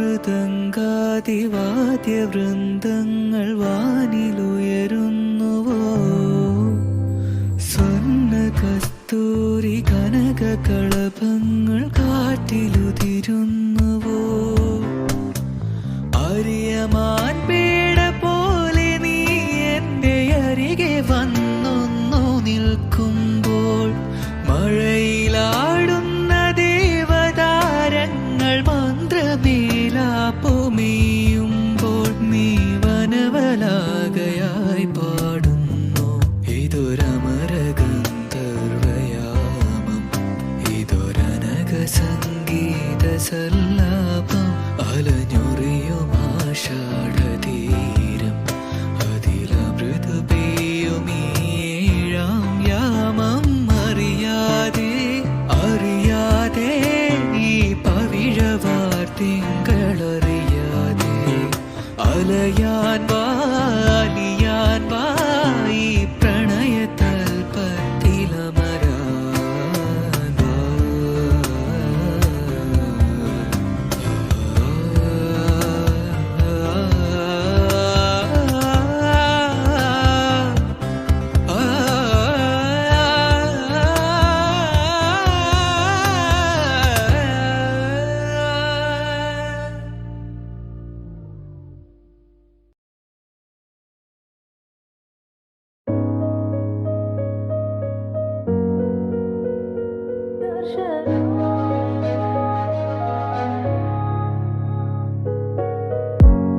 മൃദംഗാതിവാദ്യവൃന്ദങ്ങൾ വാനിലുയരുന്നുവോ സ്വർണ്ണ കസ്തൂരി കനക കളഭങ്ങൾ കാറ്റിലുതിരുന്നുവോ അറിയമാൻ പേട പോലെ നീ എൻ്റെ അരികെ വന്നൊന്നു നിൽക്കുമ്പോൾ മഴയിലാടുന്ന ദേവതാരങ്ങൾ മന്ത്രമേലാപ്പുമെയ്യുമ്പോൾ നീ വനവലാകയായി പാടുന്നു ഇതൊരമരഗന്ധർവയാമം ഇതൊരനഘ സംഗീത സല്ലാപം അലഞ്ഞൊറിയുമാഷാഢതീരം അതിലമൃദു പെയ്യുമീഴാം യാമം അറിയാതെ ഈ പവിഴവാർത്തിങ്കളറിയാതെ അലയാൻ വാ ഈ പ്രണയതൽപത്തിലമരാൻ വാ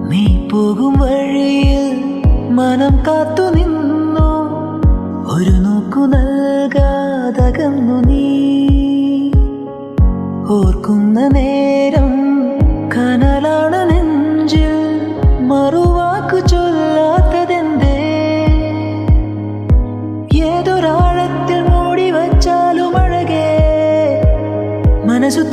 നീ പോകും വഴിയിൽ മനം കാത്തു നിന്നു ഒരു നോക്കു നൽകാതകന്നു നീ ഓർക്കുന്ന നേരം കനലാണ് നെഞ്ചിൽ മറുവാക്കു ചൊല്ലാത്തതെന്തേ ഏതൊരാഴത്തിൽ മൂടി വച്ചാലും അഴകേ മനസ്സു